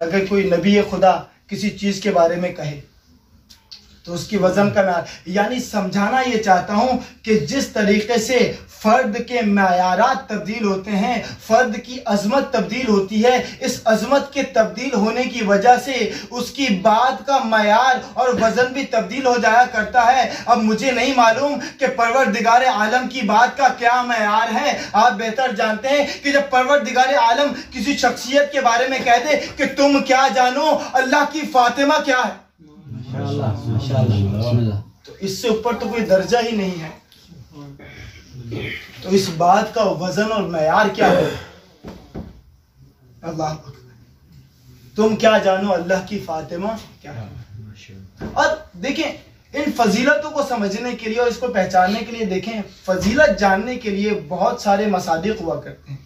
अगर कोई नबी खुदा किसी चीज़ के बारे में कहे तो उसकी वजन का मैयार, यानी समझाना ये चाहता हूँ कि जिस तरीके से फ़र्द के मैयारात तब्दील होते हैं, फ़र्द की अज़मत तब्दील होती है, इस अज़मत के तब्दील होने की वजह से उसकी बात का मैयार और वज़न भी तब्दील हो जाया करता है। अब मुझे नहीं मालूम कि परवरदिगार आलम की बात का क्या मैयार है। आप बेहतर जानते हैं कि जब परवरदिगार आलम किसी शख्सियत के बारे में कह दे कि तुम क्या जानो अल्लाह की फातिमा क्या है, तो इससे ऊपर तो कोई दर्जा ही नहीं है। तो इस बात का वजन और मैयार क्या है? अल्लाह, तुम क्या जानो अल्लाह की फातिमा क्या है। और देखें, इन फजीलतों को समझने के लिए और इसको पहचानने के लिए देखें, फजीलत जानने के लिए बहुत सारे मसादिक हुआ करते हैं,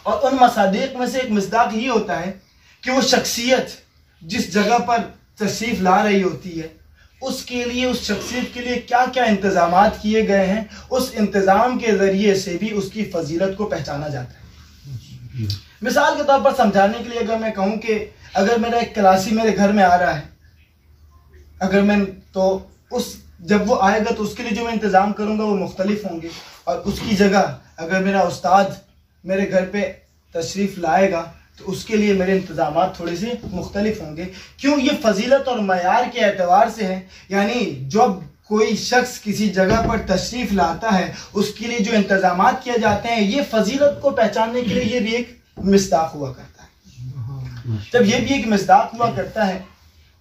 और उन मसादिक में से एक मिसदाक ये होता है कि वो शख्सियत जिस जगह पर तशरीफ ला रही होती है उसके लिए, उस शख्सियत के लिए क्या क्या इंतजामात किए गए हैं, उस इंतज़ाम के ज़रिए से भी उसकी फजीलत को पहचाना जाता है। मिसाल के तौर पर समझाने के लिए अगर मैं कहूँ कि अगर मेरा एक क्लासी मेरे घर में आ रहा है, अगर मैं तो उस जब वो आएगा तो उसके लिए जो मैं इंतज़ाम करूँगा वो मुख्तलिफ होंगे, और उसकी जगह अगर मेरा उस्ताद मेरे घर पे तशरीफ़ लाएगा तो उसके लिए मेरे इंतज़ामात थोड़े से मुख्तलिफ होंगे। क्यों? ये फजीलत और मयार के एतबार से है। यानी जब कोई शख्स किसी जगह पर तशरीफ़ लाता है उसके लिए जो इंतज़ामात किए जाते हैं, ये फजीलत को पहचानने के लिए ये भी एक मिस्दाक हुआ करता है। जब ये भी एक मिस्दाक हुआ करता है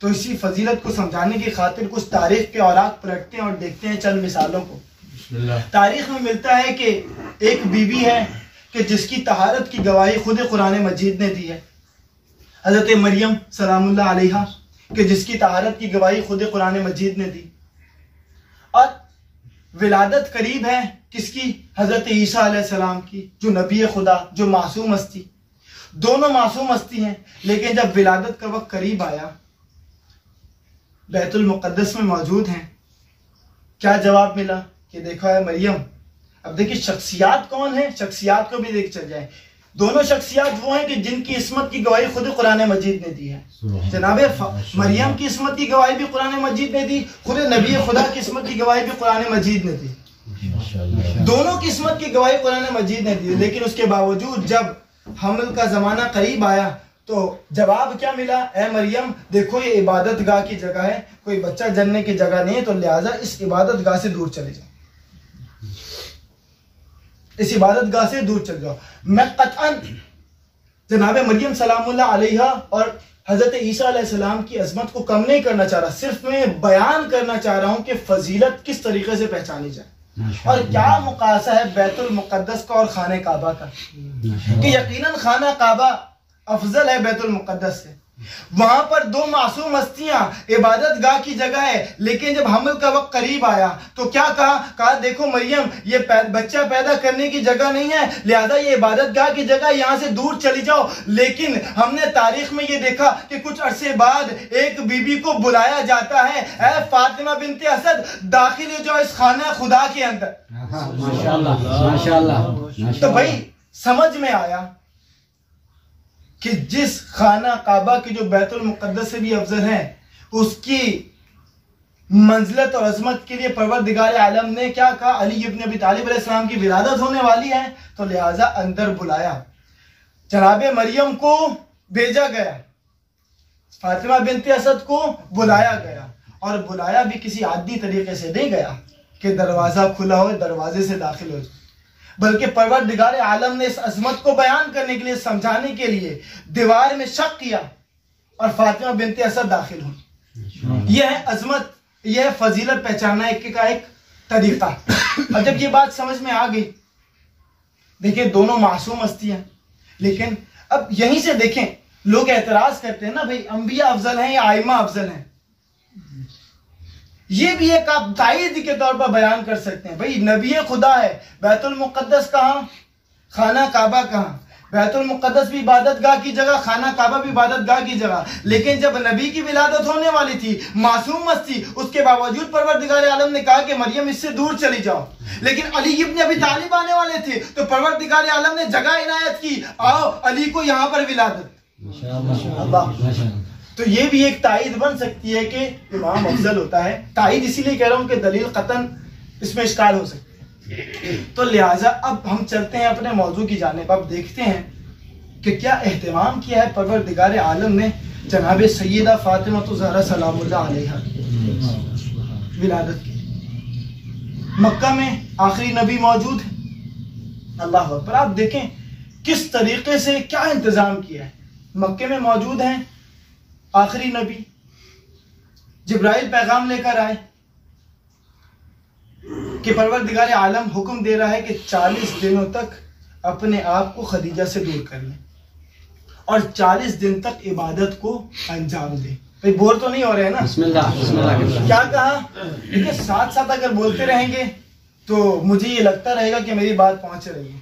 तो इसी फजीलत को समझाने की खातिर कुछ तारीख के औराक पलटते हैं और देखते हैं चंद मिसालों को। तारीख में मिलता है कि एक बीवी है कि जिसकी तहारत की गवाही खुद कुरान मजीद ने दी है, हज़रत मरियम सलामुल्लाह अलैहा, कि जिसकी तहारत की गवाही खुद कुरान मजीद ने दी। और विलादत करीब है किसकी? हज़रत ईसा अलैहिस्सलाम की, जो नबी खुदा, जो मासूम हस्ती, दोनों मासूम हस्ती हैं। लेकिन जब विलादत का वक्त करीब आया, बैतुल मुक़द्दस में मौजूद हैं, क्या जवाब मिला कि देखा है मरियम। अब देखिए शख्सियात कौन है, शख्सियात को भी देख चल जाए। दोनों शख्सियात वो हैं कि जिनकी इस्मत की गवाही खुद कुरान मजीद ने दी है। जनाब मरियम की इस्मत की गवाही भी कुरान मजीद ने दी, खुद नबी खुदा की इस्मत की गवाही भी कुरान मजीद ने दी। दोनों की इस्मत की गवाही कुरान मजीद ने दी। लेकिन उसके बावजूद जब हमल का ज़माना करीब आया तो जवाब क्या मिला? ए मरियम, देखो ये इबादत गाह की जगह है, कोई बच्चा जनने की जगह नहीं है, तो लिहाजा इस इबादत गाह से दूर चले जाओ, इस इबादत गाह से दूर चल जाओ। मैं कतअन जनाब मरियम सलामुल्लाह अलैहा और हज़रत ईसा अलैहिस्सलाम की अजमत को कम नहीं करना चाह रहा, सिर्फ मैं बयान करना चाह रहा हूँ कि फजीलत किस तरीके से पहचानी जाए और क्या मुकासा है बैतुल मुक़द्दस का और खाने काबा का। कि यकीनन खाना काबा अफजल है बैतुल मुक़द्दस से। वहां पर दो मासूम हस्तियां, इबादत गाह की जगह है, लेकिन जब हमल का वक्त करीब आया तो क्या कहा देखो मरियम, ये बच्चा पैदा करने की जगह नहीं है, लिहाजा ये इबादत गाह की जगह, यहां से दूर चली जाओ। लेकिन हमने तारीख में ये देखा कि कुछ अरसे बाद एक बीबी को बुलाया जाता है, ऐ फातिमा बिनते असद, दाखिल हो जाओ इस खाना खुदा के अंदर। माशाअल्लाह माशाअल्लाह। तो भाई समझ में आया कि जिस खाना काबा की जो बैतुल मुक़द्दस से भी अफजल है, उसकी मंजिलत और अजमत के लिए परवरदिगार आलम ने क्या कहा? अली इब्न अबी तालिब अलैहिस्सलाम की विलादत होने वाली है, तो लिहाजा अंदर बुलाया। जनाब मरियम को भेजा गया, फातिमा बिनते असद को बुलाया गया, और बुलाया भी किसी आदि तरीके से नहीं गया कि दरवाजा खुला हो, दरवाजे से दाखिल हो जाए, बल्कि परवरदिगार आलम ने इस अजमत को बयान करने के लिए, समझाने के लिए दीवार में शक किया और फातिमा बिनते असद दाखिल हुई। यह है अजमत, यह है फजीलत पहचानना का एक तरीका। और जब ये बात समझ में आ गई, देखिए दोनों मासूम हस्तियां, लेकिन अब यहीं से देखें लोग एतराज करते हैं ना, भाई अंबिया अफजल हैं या आइमा अफजल हैं। ये भी एक आप तायद के तौर पर बयान कर सकते हैं, भाई नबी खुदा है, बैतुल मुक़द्दस कहाँ, खाना काबा कहाँ। बैतुल मुक़द्दस भी इबादत गाह की जगह, खाना काबा भी इबादत गाह की जगह। लेकिन जब नबी की विलादत होने वाली थी, मासूम मस्ती, उसके बावजूद परवरदिगार आलम ने कहा कि मरियम इससे दूर चली जाओ। लेकिन अली इब्न अबी तालिब आने वाले थे, तो परवरदिगार आलम ने जगह इनायत की, आओ अली को यहाँ पर विलादत। तो ये भी एक ताईद बन सकती है कि इमाम अफजल होता है। ताईद इसीलिए कह रहा हूँ कि दलील कतन इसमें इश्काल हो सकती है। तो लिहाजा अब हम चलते हैं अपने मौजू की जानिब। अब देखते हैं कि क्या एहतमाम किया है परवरदिगार आलम ने जनाब सैयदा फातिमा ज़हरा सलामुल्लाह अलैहा विलादत की। मक्का में आखिरी नबी मौजूद है, अल्लाह अकबर। आप देखें किस तरीके से क्या इंतजाम किया है। मक्के में मौजूद हैं आखिरी नबी, जिब्राइल पैगाम लेकर आए कि परवरदिगार आलम हुक्म दे रहा है कि 40 दिनों तक अपने आप को खदीजा से दूर कर लें और 40 दिन तक इबादत को अंजाम दें। भाई बोर तो नहीं हो रहे हैं ना? बिस्मिल्लाह। क्या कहा? देखिए साथ साथ अगर बोलते रहेंगे तो मुझे ये लगता रहेगा कि मेरी बात पहुंच रही है,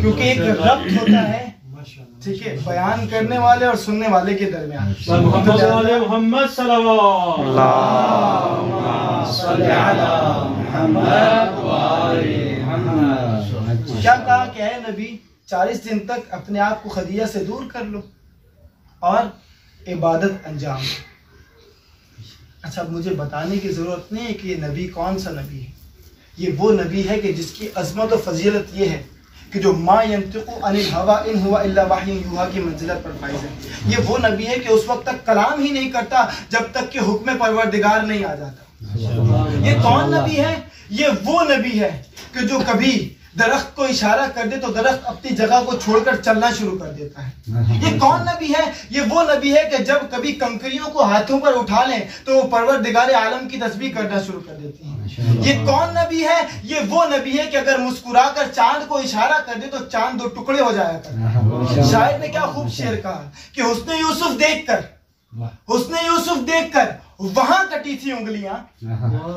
क्योंकि एक रब्त होता है, ठीक है, बयान करने वाले और सुनने वाले के दरमियान। क्या कहा कि है नबी 40 दिन तक अपने आप को खदीजा से दूर कर लो और इबादत अंजाम दो। अच्छा, मुझे बताने की जरूरत नहीं है कि ये नबी कौन सा नबी है। ये वो नबी है कि जिसकी अजमत और फजीलत ये है कि जो मा यंतिकु अनिल हवा इन हुवा इल्ला वहयुन यूहा की मंजिलत पर फाइज है। ये वो नबी है कि उस वक्त तक कलाम ही नहीं करता जब तक कि हुक्म परवरदिगार नहीं आ जाता। ये कौन नबी है? ये वो नबी है कि जो कभी दरख्त को इशारा कर दे तो दरख्त अपनी जगह को छोड़कर चलना शुरू कर देता है। ये कौन नबी है? ये वो नबी है कि जब कभी कंकरियों को हाथों पर उठा लें तो वो परवरदिगार आलम की तस्बीह करना शुरू कर देती हैं। ये कौन नबी है? ये वो नबी है कि अगर मुस्कुराकर चांद को इशारा कर दे तो चांद 2 टुकड़े हो जाया करता। शायर ने क्या खूब शेर कहा कि हुस्ने यूसुफ देखकर वहां कटी थी उंगलियां,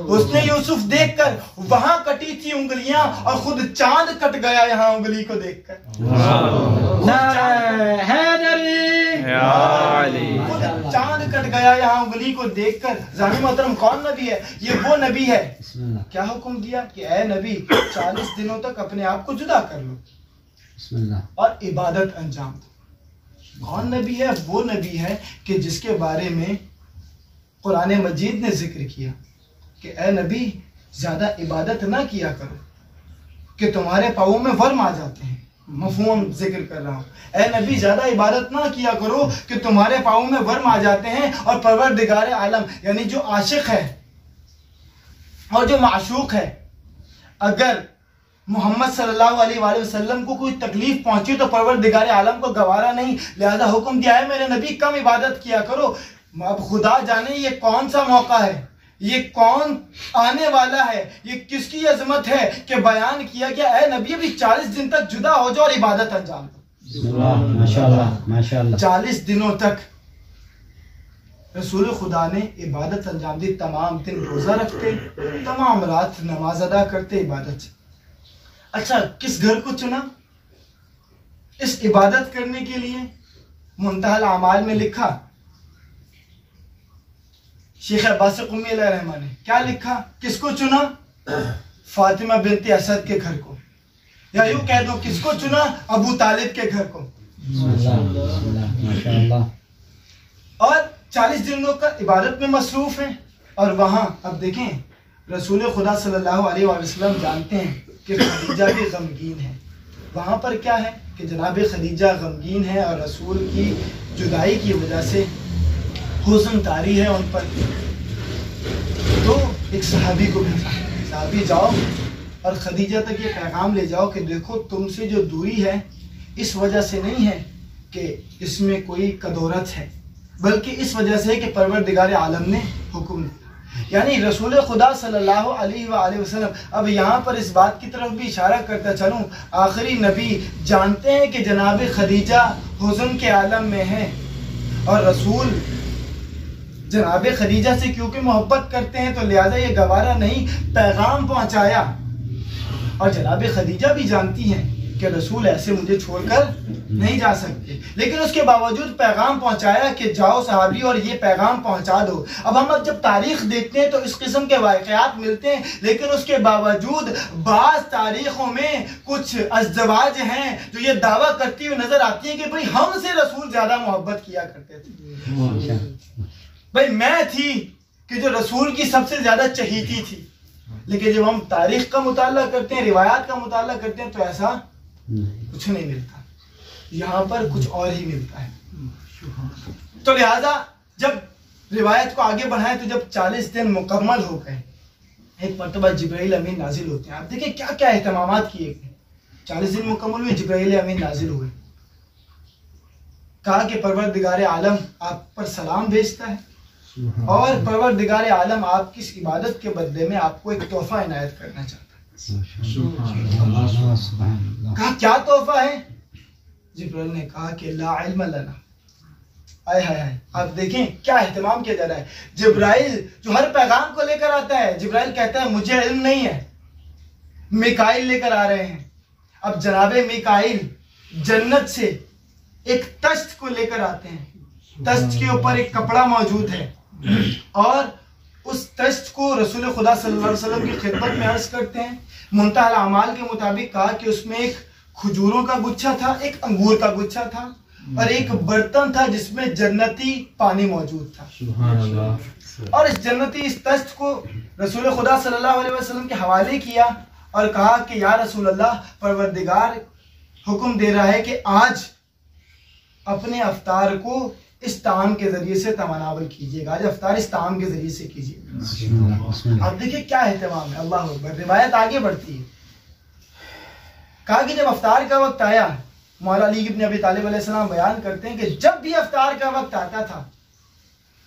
उसने यूसुफ देखकर वहां कटी थी उंगलियां और खुद चांद कट गया यहाँ उंगली को देखकर। खुद चांद कट गया यहाँ उंगली को देखकर। जानी मोहतरम कौन नबी है? ये वो नबी है। क्या हुक्म दिया कि ऐ नबी 40 दिनों तक अपने आप को जुदा कर लो और इबादत अंजाम दो। कौन नबी है? वो नबी है कि जिसके बारे में कुरान मजीद ने जिक्र किया कि ए नबी ज्यादा इबादत ना किया करो कि तुम्हारे पाँवों में वर्म आ जाते हैं। मफहूम जिक्र कर रहा हूँ। ए नबी ज्यादा इबादत ना किया करो कि तुम्हारे पाँवों में वर्म आ जाते हैं। और परवरदिगार आलम यानी जो आशिक है और जो माशूक है, अगर मोहम्मद सल्लल्लाहु अलैहि वसल्लम को कोई तकलीफ पहुंची तो परवरदिगार आलम को गवारा नहीं, लिहाजा हुक्म दिया है मेरे नबी कम इबादत किया करो। अब खुदा जाने ये कौन सा मौका है, ये कौन आने वाला है, ये किसकी अजमत है कि बयान किया गया है नबी अभी 40 दिन तक जुदा हो जाओ और इबादत अंजाम दो। माशाअल्लाह माशाअल्लाह। 40 दिनों तक रसूल खुदा ने इबादत अंजाम दी। तमाम दिन रोजा रखते, तमाम रात नमाज अदा करते इबादत। अच्छा, किस घर को चुना इस इबादत करने के लिए? मुंतहल आमाल में लिखा, शेख अब्बास क़ुम्मी रहमान ने क्या लिखा? किसको चुना? फातिमा बिनते असद के घर को, या यूं कह दो किसको चुना? अबू तालिब के घर को। और 40 दिनों का इबादत में मसरूफ है। और वहां अब देखें रसूल खुदा सल्लल्लाहु अलैहि वसल्लम जानते हैं कि खदीजा भी गमगीन है। वहां पर क्या है कि जनाब खदीजा गमगीन है और रसूल की जुदाई की वजह से हुस्न तारी है उन पर। तो एक सहाबी को भेजा, सहाबी जाओ और खदीजा तक ये पैगाम ले जाओ कि देखो तुमसे जो दूरी है इस वजह से नहीं है कि इसमें कोई कदौरत है, बल्कि इस वजह से है कि परवरदिगार आलम ने हुक्म दिया। यानी रसूल खुदा सल्लल्लाहु अलैहि वसल्लम, अब यहाँ पर इस बात की तरफ भी इशारा करता चलूँ, आखिरी नबी जानते हैं कि जनाब खदीजा हुज़्न के आलम में है और रसूल जनाब खदीजा से क्योंकि मोहब्बत करते हैं तो लिहाजा ये गवारा नहीं पैगाम पहुंचाया। और जनाब खदीजा भी जानती हैं कि रसूल ऐसे मुझे छोड़कर नहीं जा सकते, लेकिन उसके बावजूद पैगाम पहुंचाया कि जाओ सहाबी और ये पैगाम पहुंचा दो। अब हम जब तारीख देखते हैं तो इस किस्म के वाक़यात मिलते हैं, लेकिन उसके बावजूद बाज़ तारीखों में कुछ अज़वाज हैं जो ये दावा करती हुई नजर आती है कि भाई हमसे रसूल ज्यादा मोहब्बत किया करते थे। भाई मैं थी कि जो रसूल की सबसे ज्यादा चहीती थी, लेकिन जब हम तारीख का मुताला करते हैं, रिवायात का मुताला करते हैं, तो ऐसा कुछ नहीं मिलता, यहाँ पर कुछ और ही मिलता है। तो लिहाजा जब रिवायत को आगे बढ़ाएं तो जब 40 दिन मुकम्मल हो गए, एक मरतबा जिब्राइल अमीन नाजिल होते हैं। आप देखिए क्या क्या एहतमामात किए गए। 40 दिन मुकम्मल हुए, जिब्राइल अमीन नाजिल हुए, कहा कि परवरदिगार आलम आप पर सलाम भेजता है और परवरदिगार आलम आपकी इस इबादत के बदले में आपको एक तोहफा इनायत करना चाहता है। कहा क्या तोहफा है? जिब्राइल ने कहा कि ला इल्म लना। आय हाय हाय, आप देखें क्या एहतमाम किया जा रहा है। जिब्राइल जो हर पैगाम को लेकर आता है, जिब्राइल कहता है मुझे इल्म नहीं है, मिकाइल लेकर आ रहे हैं। अब जनाबे मिकाइल जन्नत से एक तश्त को लेकर आते हैं, तश्त के ऊपर एक कपड़ा मौजूद है और उस तश्त को रसूल खुदा सल्लल्लाहु अलैहि वसल्लम की खिदमत में अर्ज करते हैं। मुंतहल अमाल के मुताबिक कहा कि उसमें एक खजूरों का गुच्छा था, एक अंगूर का गुच्छा था और एक बर्तन था जिसमें जन्नती पानी मौजूद था। और इस जन्नती इस तश्त को रसूल खुदा सल्लल्लाहु अलैहि वसल्लम के हवाले किया और कहा कि या रसूल अल्लाह, परवरदिगार हुक्म दे रहा है कि आज अपने अफ्तार को इस ताम के जरिए से तमनावल कीजिएगा, आज अफ्तार इस ताम के जरिए से कीजिएगा। अब देखिए क्या एहतमाम है। अल्लाह अकबर। रिवायत आगे बढ़ती है, कहा कि जब अफ्तार का वक्त आया, मौला अली इब्न अबी तालिब अलैहिस्सलाम बयान करते हैं कि जब भी अफ्तार का वक्त आता था,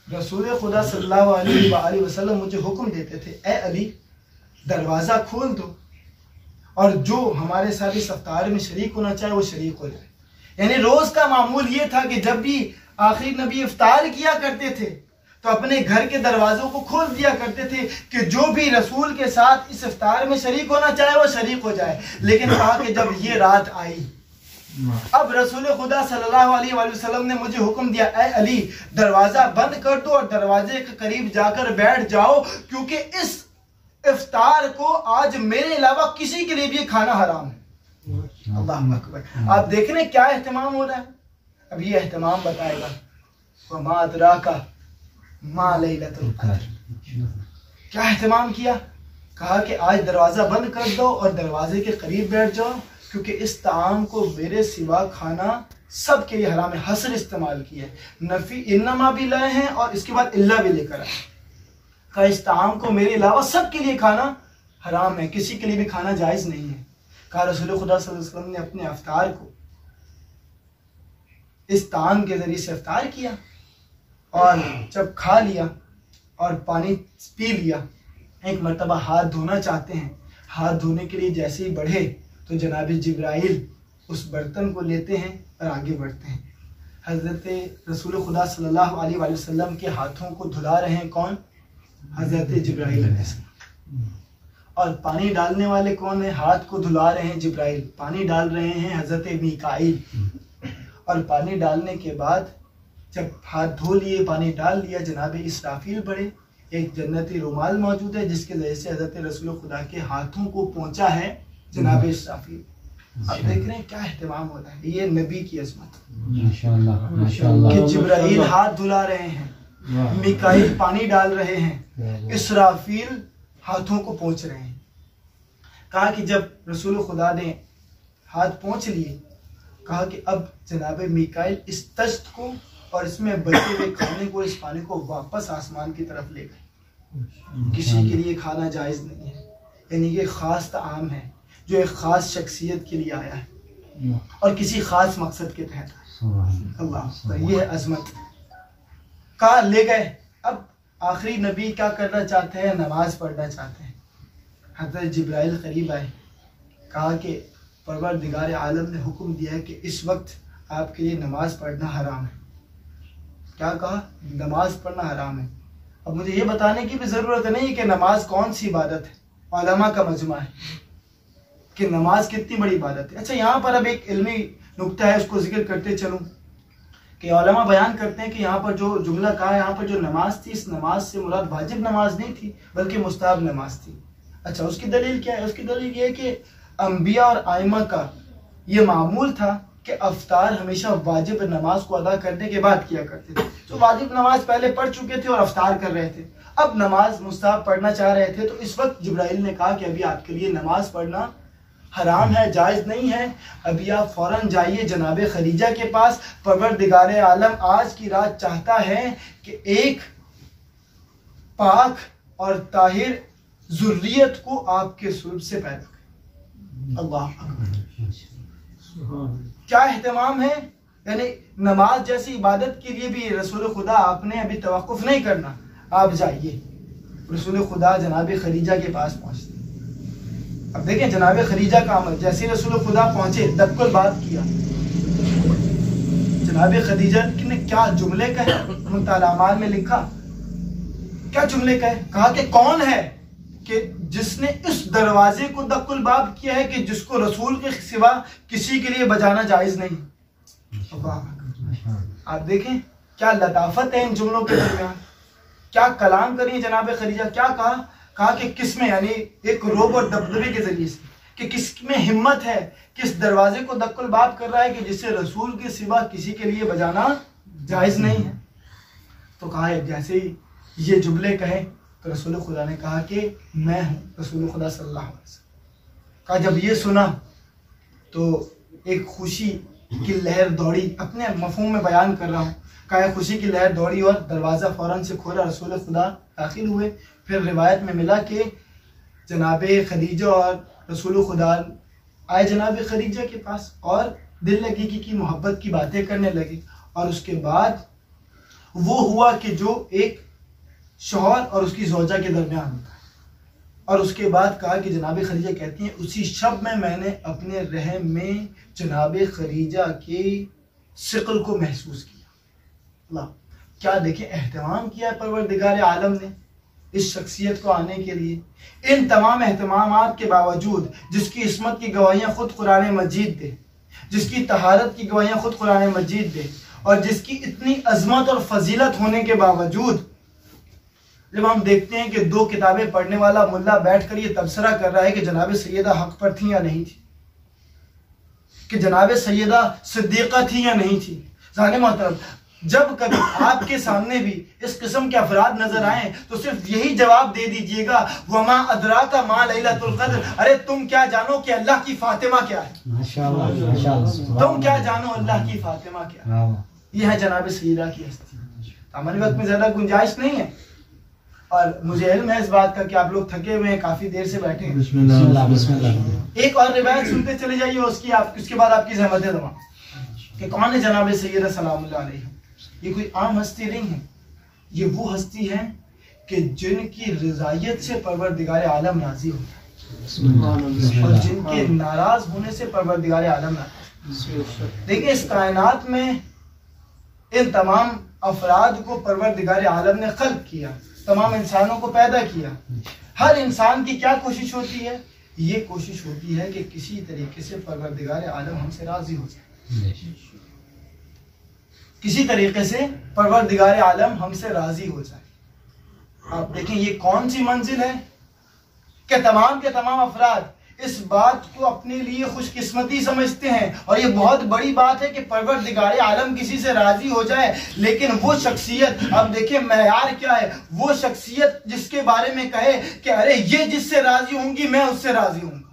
रसूल खुदा सल्लल्लाहु अलैहि वसल्लम मुझे हुक्म देते थे, ए अली दरवाजा खोल दो और जो हमारे साथ इस अफ्तार में शरीक होना चाहे वो शरीक हो जाए। यानी रोज का मामूल ये था कि जब भी आखिरी नबी इफ्तार किया करते थे तो अपने घर के दरवाजों को खोल दिया करते थे कि जो भी रसूल के साथ इस इफ्तार में शरीक होना चाहे वो शरीक हो जाए। लेकिन कहा कि जब ये रात आई, अब रसूल खुदा सल्लल्लाहु अलैहि वसल्लम ने मुझे हुक्म दिया, ए अली दरवाजा बंद कर दो और दरवाजे के करीब जाकर बैठ जाओ, क्योंकि इस इफ्तार को आज मेरे अलावा किसी के लिए भी खाना हराम है। अल्लाह अकबर। आप देख रहे हैं क्या एहतमाम हो रहा है। अब ये एहतमाम बताएगा वमा अदराका मा लैलतुल क़द्र। क्या एहतमाम किया? कहा कि आज दरवाजा बंद कर दो और दरवाजे के करीब बैठ जाओ, क्योंकि इस ताम को मेरे सिवा खाना सब के लिए हराम है। हसर इस्तेमाल किया, नफी इन्नमा भी लाए हैं और इसके बाद इल्ला भी लेकर आए। कहा इस ताम को मेरे अलावा सब के लिए खाना हराम है, किसी के लिए भी खाना जायज नहीं है। कहा रसूल खुदा सल्लल्लाहु अलैहि वसल्लम ने अपने अफ्तार को इस ताम के जरिए से अफ्तार किया और जब खा लिया और पानी पी लिया, एक मरतबा हाथ धोना चाहते हैं। हाथ धोने के लिए जैसे ही बढ़े तो जनाब जिब्राइल उस बर्तन को लेते हैं और आगे बढ़ते हैं। हजरत रसूल खुदा सल्लल्लाहु अलैहि वसल्लम के हाथों को धुला रहे हैं कौन? हजरत जिब्राइल अलैहिस्सलाम। और पानी डालने वाले कौन है? हाथ को धुला रहे हैं जिब्राइल, पानी डाल रहे हैं हजरत मीकाईल। और पानी डालने के बाद जब हाथ धो लिए, पानी डाल लिया, जनाब इसराफील बढ़े। एक जन्नती रुमाल मौजूद है जिसके वजह से हजरत रसूल खुदा के हाथों को पहुंचा है जनाब इसराफील। आप देख रहे हैं क्या एहतमाम हो रहा है। ये नबी की अजमत माशाअल्लाह माशाअल्लाह कि जिब्राइल हाथ धुला रहे हैं, मीकाईल पानी डाल रहे हैं, इसराफील हाथों को पहुंच रहे हैं। कहा कि जब रसूल खुदा ने हाथ पहुंच लिए, कहा कि अब जनाब मीकाईल इस तश्त को और इसमें बचे हुए खाने को, इस पानी को वापस आसमान की तरफ ले गए। किसी के लिए खाना जायज नहीं है, यानी ये खास ताम है जो एक खास शख्सियत के लिए आया है और किसी खास मकसद के तहत। अल्लाह, ये है अजमत। कहा ले गए। अब आखिरी नबी क्या करना चाहते हैं? नमाज पढ़ना चाहते हैं। हज़रत जिब्राइल करीब आए, कहा कि परवरदिगार आलम ने हुक्म दिया है कि इस वक्त आपके लिए नमाज पढ़ना हराम है। क्या कहा? नमाज पढ़ना हराम है। अब मुझे ये बताने की भी ज़रूरत नहीं कि नमाज कौन सी इबादत है, उलमा का मजमा है। कि नमाज कितनी बड़ी इबादत है। अच्छा, यहाँ पर अब एक इल्मी नुक्ता है, उसको जिक्र करते चलूँ कि उलमा बयान करते हैं कि यहाँ पर जो जुमला कहा है, यहाँ पर जो नमाज थी, इस नमाज से मुराद वाजिब नमाज नहीं थी बल्कि मुस्ताहब नमाज थी। अच्छा, उसकी दलील क्या है? उसकी दलील ये है कि अंबिया और आइमा का ये मामूल था कि अफ्तार हमेशा वाजिब नमाज को अदा करने के बाद किया करते थे। तो वाजिब नमाज पहले पढ़ चुके थे और अफ्तार कर रहे थे, अब नमाज मुस्ताहब पढ़ना चाह रहे थे। तो इस वक्त जिब्राइल ने कहा कि अभी आपके लिए नमाज पढ़ना हराम है, जायज़ नहीं है, अभी आप फौरन जाइए जनाब खदीजा के पास। परवरदिगार आलम आज की रात चाहता है कि एक पाक और ताहिर ज़ुर्रियत को आपके सूरत से पैदा करें। अल्लाह क्या एहतमाम है। यानी नमाज जैसी इबादत के लिए भी रसूल खुदा आपने अभी तवक्कुफ नहीं करना, आप जाइए। रसूल खुदा जनाब खदीजा के पास पहुंचते। अब देखें जनाब खदीजा का अमल, जैसे रसूल खुदा पहुंचे दक्कुल बात किया, जनाब खदीजा ने क्या जुमले कहे, मुंतहल आमाल में लिखा, क्या जुमले कहे। कहा कि कौन है कि जिसने इस दरवाजे को दक्कुल बाब किया है कि जिसको रसूल के सिवा किसी के लिए बजाना जायज नहीं। आप देखें क्या लताफत है इन जुमलों के दरमियान, क्या कलाम करिए जनाब खदीजा। क्या कहा कि किसमें, यानी एक रोब और दबदबे के जरिए से, कि किसमें हिम्मत है, किस दरवाजे को दक्कुल बाब कर रहा है कि जिससे रसूल के सिवा किसी के लिए बजाना जायज नहीं है। तो कहा जैसे ही ये जुमले कहे तो रसूल खुदा ने कहा कि मैं हूँ रसूल खुदा सल्लल्लाहु अलैहि वसल्लम। कहा जब ये सुना तो एक खुशी की लहर दौड़ी, अपने मफहूम में बयान कर रहा हूँ। कहा खुशी की लहर दौड़ी और दरवाज़ा फ़ौरन से खोला, रसूल खुदा दाखिल हुए। फिर रिवायत में मिला कि जनाब खदीजा और रसूल खुदा आए जनाब खदीजा के पास और दिल लगी की मोहब्बत की बातें करने लगे। और उसके बाद वो हुआ कि जो एक शौहर और उसकी ज़ौजा के दरमियान होता है। और उसके बाद कहा कि जनाब खदीजा कहती हैं उसी शब में मैंने अपने रहम में जनाब खदीजा के शिकल को महसूस किया। अल्लाह, क्या देखें एहतमाम किया है परवरदिगार आलम ने इस शख्सियत को आने के लिए। इन तमाम एहतमामात के बावजूद, जिसकी इस्मत की गवाहियाँ खुद कुरान मजीद दे, जिसकी तहारत की गवाहियाँ खुद कुरान मजीद दे, और जिसकी इतनी अजमत और फजीलत होने के बावजूद जब हम देखते हैं कि दो किताबें पढ़ने वाला मुल्ला बैठकर ये तबसरा कर रहा है कि जनाब सैयदा हक पर थी या नहीं थी, कि जनाब सैयदा सिद्दीक़ा थी या नहीं थी। ज़ाने मोहतरम, जब कभी आपके सामने भी इस किस्म के अफराद नजर आए तो सिर्फ यही जवाब दे दीजिएगा, वमा अदराका मा लैलतुल क़द्र, अरे तुम क्या जानो कि अल्लाह की फातिमा क्या है। माशाअल्लाह, माशाअल्लाह, तुम क्या जानो अल्लाह की फातिमा क्या है। यह है जनाब सैयदा की हस्ती। हमारे वक्त में ज्यादा गुंजाइश नहीं है और मुझे इल्म है इस बात का कि आप लोग थके हुए हैं, काफी देर से बैठे हैं। एक और रिवायत सुनते चले जाइए, उसके बाद आपकी ज़हमत दवा कि कौन है जनाब सैयदा सलामुल्लाह अलैहा। ये कोई आम हस्ती नहीं है, ये वो हस्ती है कि जिनकी रज़ायत से परवरदिगार आलम राजी होता है और जिनके नाराज होने से परवरदिगार आलम नाराज। देखिए इस कायनात में इन तमाम अफराद को परवरदिगार आलम ने खल्क किया, तमाम इंसानों को पैदा किया। हर इंसान की क्या कोशिश होती है? ये कोशिश होती है कि किसी तरीके से परवरदिगार आलम हमसे राजी हो जाए, किसी तरीके से परवरदिगार आलम हमसे राजी हो जाए। आप देखें ये कौन सी मंजिल है कि तमाम के तमाम अफराद इस बात को अपने लिए खुशकिस्मती समझते हैं और ये बहुत बड़ी बात है कि परवरदिगार आलम किसी से राजी हो जाए। लेकिन वो शख्सियत, अब देखें मेयार क्या है, वो शख्सियत जिसके बारे में कहे कि अरे ये जिससे राजी होंगी मैं उससे राजी हूंगा।